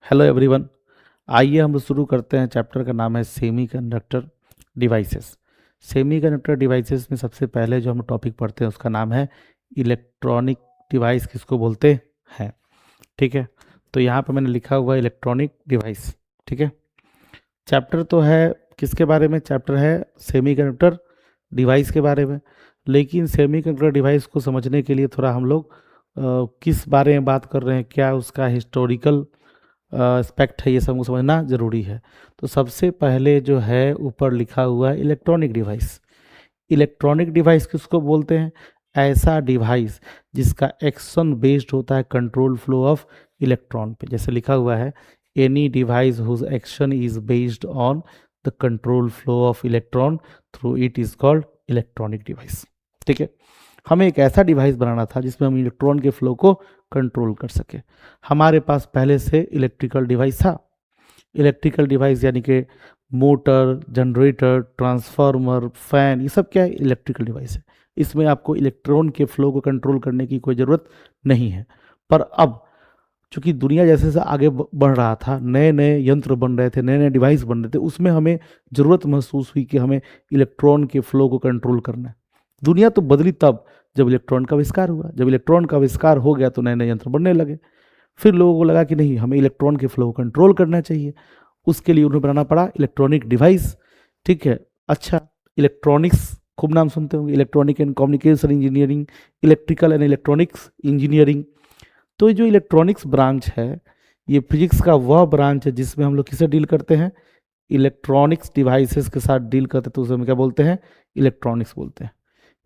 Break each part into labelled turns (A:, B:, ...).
A: Hello everyone. आइए हम शुरू करते हैं। चैप्टर का नाम है सेमीकंडक्टर डिवाइसेस। सेमीकंडक्टर डिवाइसेस में सबसे पहले जो हम टॉपिक पढ़ते हैं उसका नाम है इलेक्ट्रॉनिक डिवाइस किसको बोलते हैं। ठीक है, तो यहाँ पर मैंने लिखा हुआ है इलेक्ट्रॉनिक डिवाइस। ठीक है, चैप्टर तो है किसके बारे में? चैप्टर है सेमीकंडक्टर डिवाइस के बारे में। लेकिन सेमीकंडक्टर डिवाइस को समझने के लिए थोड़ा हम लोग किस बारे में बात कर रहे हैं, क्या उसका हिस्टोरिकल एस्पेक्ट है, ये सब समझना ज़रूरी है। तो सबसे पहले जो है ऊपर लिखा हुआ है इलेक्ट्रॉनिक डिवाइस। इलेक्ट्रॉनिक डिवाइस किसको बोलते हैं? ऐसा डिवाइस जिसका एक्शन बेस्ड होता है कंट्रोल फ्लो ऑफ इलेक्ट्रॉन पे। जैसे लिखा हुआ है any device whose action is based on the control flow of electron through it is called electronic device. ठीक है, हमें एक ऐसा डिवाइस बनाना था जिसमें हम इलेक्ट्रॉन के फ्लो को कंट्रोल कर सके। हमारे पास पहले से इलेक्ट्रिकल डिवाइस था। इलेक्ट्रिकल डिवाइस यानी कि मोटर, जनरेटर, ट्रांसफार्मर, फैन, ये सब क्या है? इलेक्ट्रिकल डिवाइस है। इसमें आपको इलेक्ट्रॉन के फ्लो को कंट्रोल करने की कोई ज़रूरत नहीं है। पर अब चूंकि दुनिया जैसे जैसे आगे बढ़ रहा था, नए नए यंत्र बन रहे थे, नए नए डिवाइस बन रहे थे, उसमें हमें ज़रूरत महसूस हुई कि हमें इलेक्ट्रॉन के फ्लो को कंट्रोल करना है। दुनिया तो बदली तब जब इलेक्ट्रॉन का आविष्कार हुआ। जब इलेक्ट्रॉन का आविष्कार हो गया तो नए नए यंत्र बनने लगे। फिर लोगों को लगा कि नहीं, हमें इलेक्ट्रॉन के फ्लो को कंट्रोल करना चाहिए। उसके लिए उन्हें बनाना पड़ा इलेक्ट्रॉनिक डिवाइस। ठीक है, अच्छा, इलेक्ट्रॉनिक्स खूब नाम सुनते होंगे, electronic and communication engineering, electrical and electronics engineering. तो ये जो इलेक्ट्रॉनिक्स ब्रांच है, ये फिजिक्स का वह ब्रांच है जिसमें हम लोग किसे डील करते हैं? इलेक्ट्रॉनिक्स डिवाइसेस के साथ डील करते हैं। तो उसे हम क्या बोलते हैं? इलेक्ट्रॉनिक्स बोलते हैं।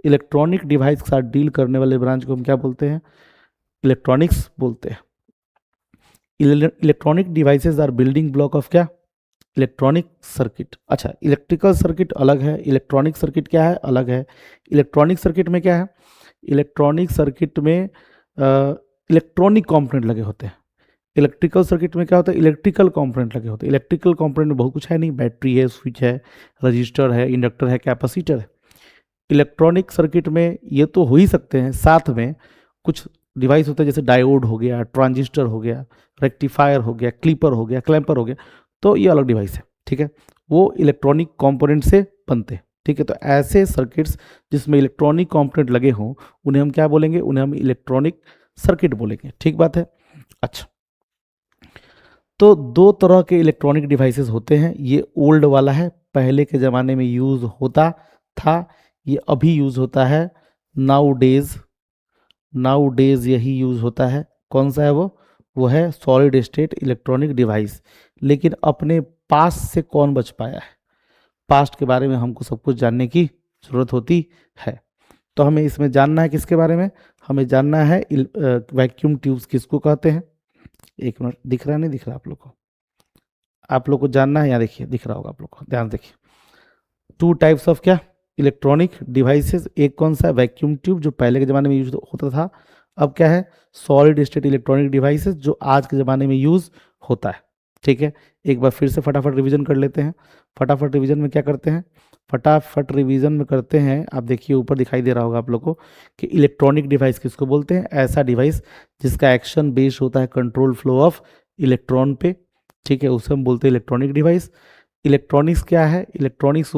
A: इलेक्ट्रॉनिक डिवाइस के साथ डील करने वाले ब्रांच को हम क्या बोलते हैं? इलेक्ट्रॉनिक्स बोलते हैं। Electronic devices are building block of क्या? Electronic circuit. अच्छा, इलेक्ट्रिकल सर्किट अलग है, इलेक्ट्रॉनिक सर्किट क्या है? अलग है। इलेक्ट्रॉनिक सर्किट में क्या है? इलेक्ट्रॉनिक सर्किट में इलेक्ट्रॉनिक कंपोनेंट लगे होते हैं। इलेक्ट्रिकल सर्किट में क्या होता है? इलेक्ट्रिकल कंपोनेंट लगे होते हैं। इलेक्ट्रिकल कंपोनेंट में बहुत कुछ है नहीं, बैटरी है, स्विच है, रजिस्टर है, इंडक्टर है, कैपेसिटर है। इलेक्ट्रॉनिक सर्किट में ये तो हो ही सकते हैं, साथ में कुछ डिवाइस होता है जैसे डायोड हो गया, ट्रांजिस्टर हो गया, रेक्टिफायर हो गया, क्लिपर हो गया, क्लैंपर हो गया। तो ये अलग डिवाइस है। ठीक है, वो इलेक्ट्रॉनिक कंपोनेंट से बनते हैं। ठीक है, तो ऐसे सर्किट्स जिसमें इलेक्ट्रॉनिक कंपोनेंट लगे हों उन्हें हम क्या बोलेंगे? उन्हें हम इलेक्ट्रॉनिक सर्किट बोलेंगे। ठीक बात है। अच्छा, तो दो तरह के इलेक्ट्रॉनिक डिवाइसेस होते हैं। ये ओल्ड वाला है, पहले के ज़माने में यूज़ होता था, ये अभी यूज़ होता है। नाउ डेज यही यूज़ होता है। कौन सा है वो है सॉलिड स्टेट इलेक्ट्रॉनिक डिवाइस। लेकिन अपने पास्ट से कौन बच पाया है? पास्ट के बारे में हमको सब कुछ जानने की ज़रूरत होती है। तो हमें इसमें जानना है किसके बारे में? हमें जानना है वैक्यूम ट्यूब्स किसको कहते हैं। एक मिनट, दिख रहा नहीं दिख रहा आप लोग को? आप लोग को जानना है, यहाँ देखिए दिख रहा होगा आप लोग को, ध्यान देखिए। टू टाइप्स ऑफ क्या? Electronic devices. एक कौन सा? वैक्यूम ट्यूब, जो पहले के ज़माने में यूज होता था। अब क्या है? सॉलिड स्टेट इलेक्ट्रॉनिक डिवाइसेस, जो आज के ज़माने में यूज़ होता है। ठीक है, एक बार फिर से फटाफट रिवीजन कर लेते हैं। फटाफट रिवीजन में क्या करते हैं? फटाफट रिवीजन में करते हैं, आप देखिए ऊपर दिखाई दे रहा होगा आप लोग को कि इलेक्ट्रॉनिक डिवाइस किसको बोलते हैं? ऐसा डिवाइस जिसका एक्शन बेस्ड होता है कंट्रोल फ्लो ऑफ इलेक्ट्रॉन पे। ठीक है, उसे हम बोलते हैं इलेक्ट्रॉनिक डिवाइस। इलेक्ट्रॉनिक्स क्या है? इलेक्ट्रॉनिक्स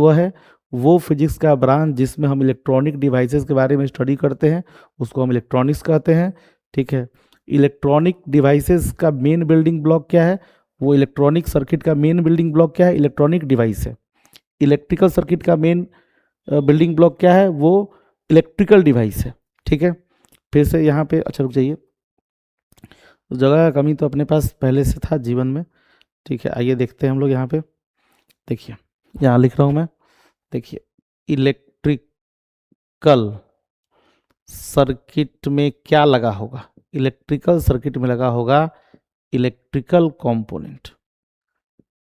A: वो फिजिक्स का ब्रांच जिसमें हम इलेक्ट्रॉनिक डिवाइसेस के बारे में स्टडी करते हैं, उसको हम इलेक्ट्रॉनिक्स कहते हैं। ठीक है, इलेक्ट्रॉनिक डिवाइसेस का मेन बिल्डिंग ब्लॉक क्या है? वो इलेक्ट्रॉनिक सर्किट का मेन बिल्डिंग ब्लॉक क्या है? इलेक्ट्रॉनिक डिवाइस है। इलेक्ट्रिकल सर्किट का मेन बिल्डिंग ब्लॉक क्या है? वो इलेक्ट्रिकल डिवाइस है। ठीक है, फिर से यहाँ पे, अच्छा रुक जाइए, जगह का कमी तो अपने पास पहले से था जीवन में। ठीक है, आइए देखते हैं हम लोग यहाँ पे। देखिए, यहाँ लिख रहा हूँ मैं, देखिए, इलेक्ट्रिकल सर्किट में क्या लगा होगा? इलेक्ट्रिकल सर्किट में लगा होगा इलेक्ट्रिकल कंपोनेंट,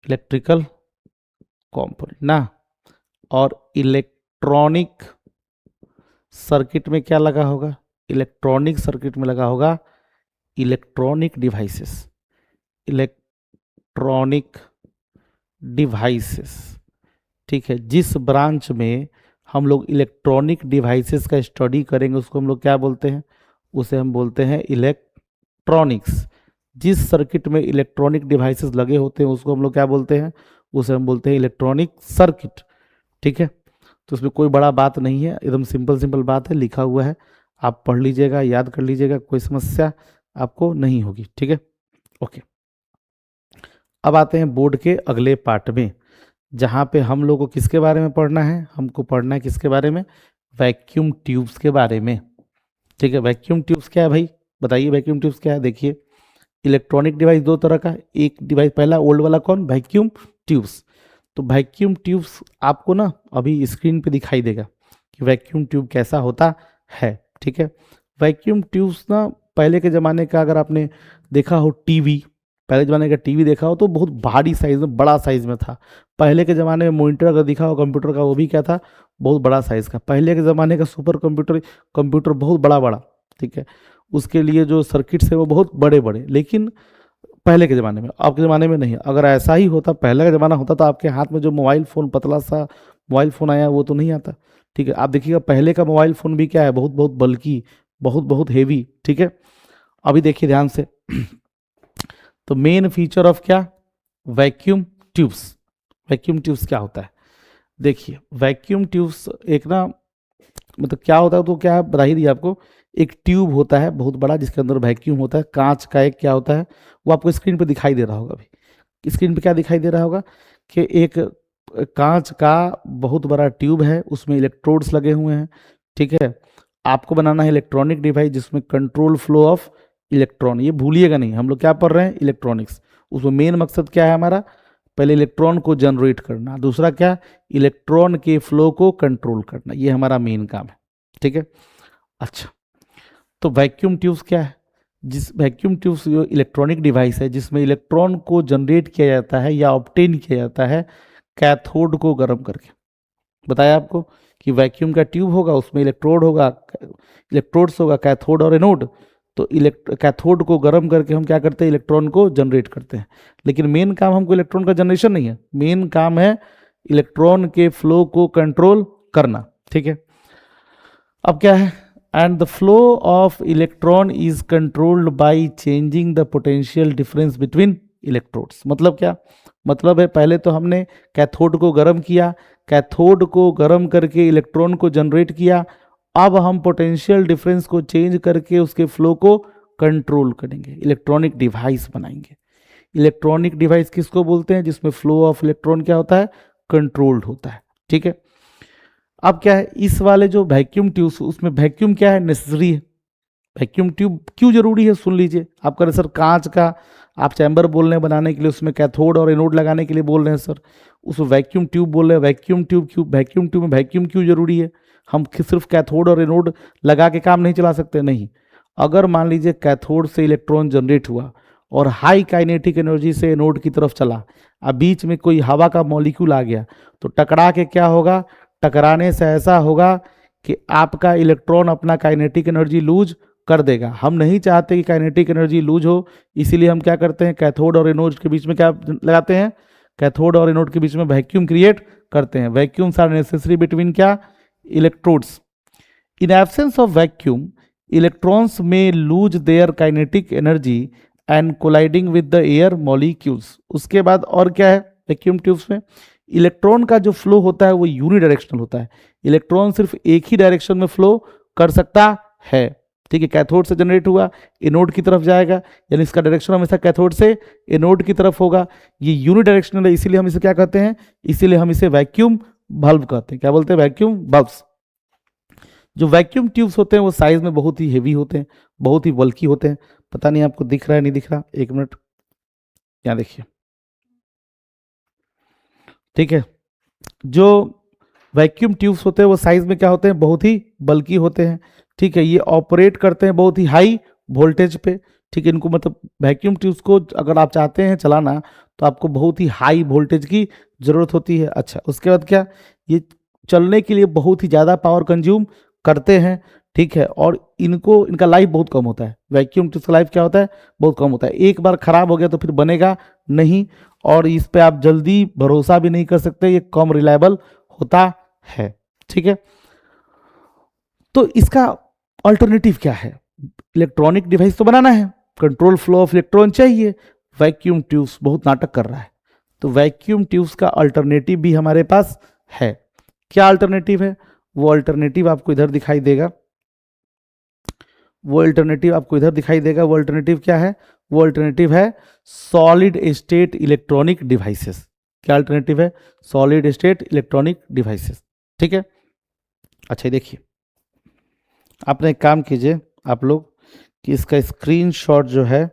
A: इलेक्ट्रिकल कंपोनेंट ना। और इलेक्ट्रॉनिक सर्किट में क्या लगा होगा? इलेक्ट्रॉनिक सर्किट में लगा होगा इलेक्ट्रॉनिक डिवाइसेस, इलेक्ट्रॉनिक डिवाइसेस। ठीक है, जिस ब्रांच में हम लोग इलेक्ट्रॉनिक डिवाइसेस का स्टडी करेंगे उसको हम लोग क्या बोलते हैं? उसे हम बोलते हैं इलेक्ट्रॉनिक्स। जिस सर्किट में इलेक्ट्रॉनिक डिवाइसेस लगे होते हैं उसको हम लोग क्या बोलते हैं, उसे हम बोलते हैं इलेक्ट्रॉनिक सर्किट। ठीक है, तो उसमें कोई बड़ा बात नहीं है, एकदम सिंपल सिंपल बात है, लिखा हुआ है, आप पढ़ लीजिएगा, याद कर लीजिएगा, कोई समस्या आपको नहीं होगी। ठीक है, ओके। अब आते हैं बोर्ड के अगले पार्ट में, जहाँ पे हम लोग को किसके बारे में पढ़ना है, हमको पढ़ना है किसके बारे में, वैक्यूम ट्यूब्स के बारे में। ठीक है, वैक्यूम ट्यूब्स क्या है भाई, बताइए वैक्यूम ट्यूब्स क्या है। देखिए, इलेक्ट्रॉनिक डिवाइस दो तरह का, एक डिवाइस पहला ओल्ड वाला कौन, वैक्यूम ट्यूब्स। तो वैक्यूम ट्यूब्स आपको ना अभी स्क्रीन पे दिखाई देगा कि वैक्यूम ट्यूब कैसा होता है। ठीक है, वैक्यूम ट्यूब्स ना पहले के ज़माने का अगर आपने देखा हो टीवी, पहले ज़माने का टीवी देखा हो तो बहुत भारी साइज में, बड़ा साइज में था। पहले के ज़माने में मॉनिटर अगर दिखा हो कंप्यूटर का, वो भी क्या था, बहुत बड़ा साइज का। पहले के ज़माने का सुपर कंप्यूटर, कंप्यूटर बहुत बड़ा बड़ा, ठीक है, उसके लिए जो सर्किट्स है वो बहुत बड़े बड़े। लेकिन पहले के ज़माने में, अब के ज़माने में नहीं। अगर ऐसा ही होता, पहले का ज़माना होता, तो आपके हाथ में जो मोबाइल फ़ोन, पतला सा मोबाइल फ़ोन आया वो तो नहीं आता। ठीक है, आप देखिएगा पहले का मोबाइल फ़ोन भी क्या है, बहुत बहुत बल्कि, बहुत बहुत हेवी। ठीक है, अभी देखिए ध्यान से तो मेन फीचर ऑफ क्या, वैक्यूम ट्यूब्स। वैक्यूम ट्यूब्स क्या होता है, देखिए वैक्यूम ट्यूब्स एक ना, मतलब क्या होता है, तो क्या बता ही दिया आपको, एक ट्यूब होता है बहुत बड़ा जिसके अंदर वैक्यूम होता है, कांच का एक क्या होता है, वो आपको स्क्रीन पे दिखाई दे रहा होगा। अभी स्क्रीन पे क्या दिखाई दे रहा होगा कि एक कांच का बहुत बड़ा ट्यूब है, उसमें इलेक्ट्रोड्स लगे हुए हैं। ठीक है, आपको बनाना है इलेक्ट्रॉनिक डिवाइस जिसमें कंट्रोल फ्लो ऑफ इलेक्ट्रॉन, ये भूलिएगा नहीं, हम लोग क्या पढ़ रहे हैं, इलेक्ट्रॉनिक्स। उसमें मेन मकसद क्या है हमारा, पहले इलेक्ट्रॉन को जनरेट करना, दूसरा क्या, इलेक्ट्रॉन के फ्लो को कंट्रोल करना, ये हमारा मेन काम है। ठीक है, अच्छा, तो वैक्यूम ट्यूब्स क्या है, जिस वैक्यूम ट्यूब्स जो इलेक्ट्रॉनिक डिवाइस है जिसमें इलेक्ट्रॉन को जनरेट किया जाता है या ऑब्टेन किया जाता है कैथोड को गर्म करके। बताया आपको कि वैक्यूम का ट्यूब होगा, उसमें इलेक्ट्रोड होगा, इलेक्ट्रोड्स होगा, कैथोड और एनोड। तो कैथोड को गर्म करके हम क्या करते हैं, इलेक्ट्रॉन को जनरेट करते हैं। लेकिन मेन काम हमको इलेक्ट्रॉन का जनरेशन नहीं है, मेन काम है इलेक्ट्रॉन के फ्लो को कंट्रोल करना। ठीक है, अब क्या है, and the flow of electron is controlled by changing the potential difference between electrodes. मतलब क्या, मतलब है पहले तो हमने कैथोड को गर्म किया, कैथोड को गर्म करके इलेक्ट्रॉन को जनरेट किया, अब हम पोटेंशियल डिफरेंस को चेंज करके उसके फ्लो को कंट्रोल करेंगे, इलेक्ट्रॉनिक डिवाइस बनाएंगे। इलेक्ट्रॉनिक डिवाइस किसको बोलते हैं, जिसमें फ्लो ऑफ इलेक्ट्रॉन क्या होता है, कंट्रोल्ड होता है। ठीक है, अब क्या है, इस वाले जो वैक्यूम ट्यूब, उसमें वैक्यूम क्या है, नेसेसरी है। वैक्यूम ट्यूब क्यों जरूरी है, सुन लीजिए। आप कह रहे सर कांच का आप चैम्बर बोल रहे हैं बनाने के लिए, उसमें कैथोड और एनोड लगाने के लिए बोल रहे हैं सर, उस वैक्यूम ट्यूब बोल रहे हैं, वैक्यूम ट्यूब क्यों, वैक्यूम ट्यूब में वैक्यूम क्यों जरूरी है, हम सिर्फ कैथोड और एनोड लगा के काम नहीं चला सकते, नहीं। अगर मान लीजिए कैथोड से इलेक्ट्रॉन जनरेट हुआ और हाई काइनेटिक एनर्जी से एनोड की तरफ चला, अब बीच में कोई हवा का मॉलिक्यूल आ गया, तो टकरा के क्या होगा, टकराने से ऐसा होगा कि आपका इलेक्ट्रॉन अपना काइनेटिक एनर्जी लूज कर देगा। हम नहीं चाहते कि काइनेटिक एनर्जी लूज हो, इसीलिए हम क्या करते हैं, कैथोड और एनोड के बीच में क्या लगाते हैं, कैथोड और एनोड के बीच में वैक्यूम क्रिएट करते हैं। वैक्यूम्स आर नेसेसरी बिटवीन क्या, electrodes. In absence of vacuum electrons में lose their kinetic energy and colliding with the air molecules. उसके बाद और क्या है, वैक्यूम ट्यूब्स में इलेक्ट्रॉन का जो फ्लो होता है वो यूनिडायरेक्शनल होता है। इलेक्ट्रॉन सिर्फ एक ही डायरेक्शन में फ्लो कर सकता है। ठीक है, कैथोड से जनरेट हुआ, एनोड की तरफ जाएगा, यानी इसका डायरेक्शन हमेशा कैथोड से एनोड की तरफ होगा। ये यूनिडायरेक्शनल है, इसीलिए हम इसे क्या कहते हैं, इसीलिए हम इसे वैक्यूम बल्ब कहते हैं। क्या बोलते हैं, वैक्यूम बल्ब्स। जो वैक्यूम ट्यूब्स होते हैं वो साइज में बहुत ही हेवी होते हैं, बहुत ही बल्कि होते हैं। पता नहीं आपको दिख रहा है नहीं दिख रहा, एक मिनट यहाँ देखिए। ठीक है, जो वैक्यूम ट्यूब्स होते हैं वो साइज में क्या होते हैं, बहुत ही बल्कि होते हैं। ठीक है, ये ऑपरेट करते हैं बहुत ही हाई वोल्टेज पे। ठीक है, इनको मतलब वैक्यूम ट्यूब्स को अगर आप चाहते हैं चलाना तो आपको बहुत ही हाई वोल्टेज की ज़रूरत होती है। अच्छा, उसके बाद क्या, ये चलने के लिए बहुत ही ज़्यादा पावर कंज्यूम करते हैं। ठीक है, और इनका लाइफ बहुत कम होता है। वैक्यूम ट्यूब्स का लाइफ क्या होता है, बहुत कम होता है। एक बार खराब हो गया तो फिर बनेगा नहीं, और इस पे आप जल्दी भरोसा भी नहीं कर सकते, ये कम रिलायबल होता है। ठीक है, तो इसका अल्टरनेटिव क्या है, इलेक्ट्रॉनिक डिवाइस तो बनाना है, कंट्रोल फ्लो ऑफ इलेक्ट्रॉन चाहिए, वैक्यूम ट्यूब्स बहुत नाटक कर रहा है, तो वैक्यूम ट्यूब्स का अल्टरनेटिव भी हमारे पास है। क्या अल्टरनेटिव है? वो अल्टरनेटिव आपको इधर दिखाई देगा, वो अल्टरनेटिव क्या है? वो अल्टरनेटिव है सॉलिड स्टेट इलेक्ट्रॉनिक डिवाइसेस। क्या अल्टरनेटिव है? Solid state electronic devices. ठीक है, अच्छा देखिए, आपने एक काम कीजिए आप लोग कि इसका स्क्रीनशॉट जो है,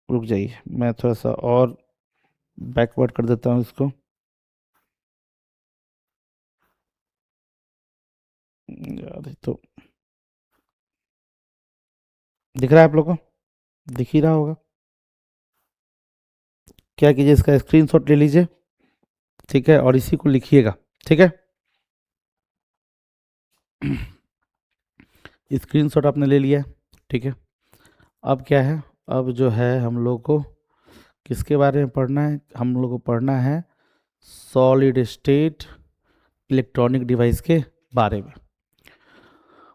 A: रुक जाइए मैं थोड़ा सा और बैकवर्ड कर देता हूँ इसको। यार ये तो दिख रहा है आप लोग को, दिख ही रहा होगा। क्या कीजिए, इसका स्क्रीनशॉट ले लीजिए, ठीक है, और इसी को लिखिएगा, ठीक है। स्क्रीनशॉट आपने ले लिया, ठीक है। अब क्या है, अब जो है हम लोग को किसके बारे में पढ़ना है? हम लोग को पढ़ना है सॉलिड स्टेट इलेक्ट्रॉनिक डिवाइस के बारे में।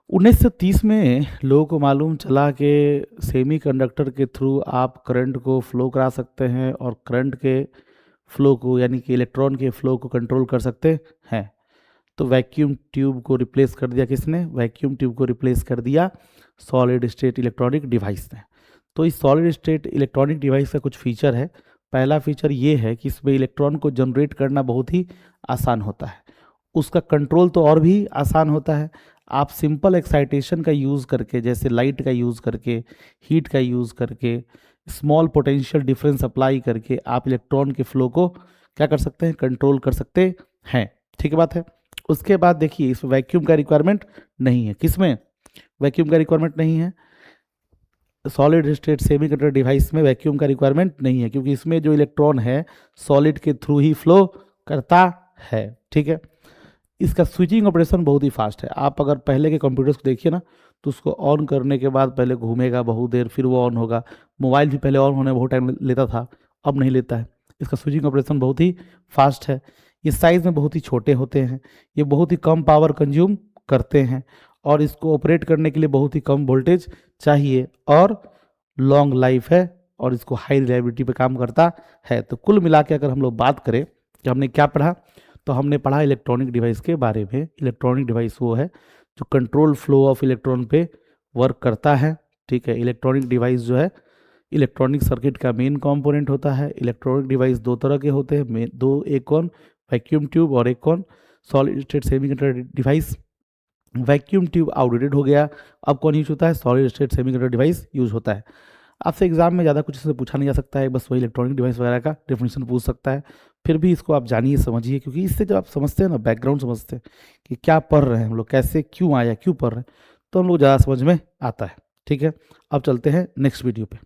A: 1930 में लोगों को मालूम चला कि सेमीकंडक्टर के थ्रू आप करंट को फ्लो करा सकते हैं और करंट के फ्लो को, यानी कि इलेक्ट्रॉन के फ्लो को कंट्रोल कर सकते हैं। तो वैक्यूम ट्यूब को रिप्लेस कर दिया किसने? वैक्यूम ट्यूब को रिप्लेस कर दिया सॉलिड स्टेट इलेक्ट्रॉनिक डिवाइस ने। तो इस सॉलिड स्टेट इलेक्ट्रॉनिक डिवाइस का कुछ फीचर है। पहला फीचर ये है कि इसमें इलेक्ट्रॉन को जनरेट करना बहुत ही आसान होता है, उसका कंट्रोल तो और भी आसान होता है। आप सिंपल एक्साइटेशन का यूज़ करके, जैसे लाइट का यूज़ करके, हीट का यूज़ करके, स्मॉल पोटेंशियल डिफरेंस अप्लाई करके आप इलेक्ट्रॉन के फ्लो को क्या कर सकते हैं? कंट्रोल कर सकते हैं। ठीक बात है। उसके बाद देखिए, इस वैक्यूम का रिक्वायरमेंट नहीं है। किसमें वैक्यूम का रिक्वायरमेंट नहीं है? सॉलिड स्टेट सेमीकंडक्टर डिवाइस में वैक्यूम का रिक्वायरमेंट नहीं है, क्योंकि इसमें जो इलेक्ट्रॉन है सॉलिड के थ्रू ही फ्लो करता है। ठीक है, इसका स्विचिंग ऑपरेशन बहुत ही फास्ट है। आप अगर पहले के कंप्यूटर्स को देखिए ना, तो उसको ऑन करने के बाद पहले घूमेगा बहुत देर, फिर वो ऑन होगा। मोबाइल भी पहले ऑन होने में बहुत टाइम लेता था, अब नहीं लेता है। इसका स्विचिंग ऑपरेशन बहुत ही फास्ट है। ये साइज़ में बहुत ही छोटे होते हैं, ये बहुत ही कम पावर कंज्यूम करते हैं, और इसको ऑपरेट करने के लिए बहुत ही कम वोल्टेज चाहिए, और लॉन्ग लाइफ है, और इसको हाई रिलायबिलिटी पे काम करता है। तो कुल मिला के अगर हम लोग बात करें कि हमने क्या पढ़ा, तो हमने पढ़ा इलेक्ट्रॉनिक डिवाइस के बारे में। इलेक्ट्रॉनिक डिवाइस वो है जो कंट्रोल फ्लो ऑफ इलेक्ट्रॉन पे वर्क करता है। ठीक है, इलेक्ट्रॉनिक डिवाइस जो है इलेक्ट्रॉनिक सर्किट का मेन कंपोनेंट होता है। इलेक्ट्रॉनिक डिवाइस दो तरह के होते हैं, दो, एक कौन? वैक्यूम ट्यूब, और एक कौन? Solid state semiconductor device. Vacuum tube outdated हो गया, अब कौन यूज होता है? Solid state semiconductor device use होता है। आपसे एग्जाम में ज़्यादा कुछ इससे पूछा नहीं जा सकता है, बस वही इलेक्ट्रॉनिक डिवाइस वगैरह का डेफिनेशन पूछ सकता है। फिर भी इसको आप जानिए, समझिए, क्योंकि इससे जब आप समझते हैं ना, बैकग्राउंड समझते हैं कि क्या पढ़ रहे हैं हम लोग, कैसे, क्यों आया, क्यों पढ़ रहे हैं, तो हम लोग ज़्यादा समझ में आता है। ठीक है, अब चलते हैं नेक्स्ट वीडियो पे।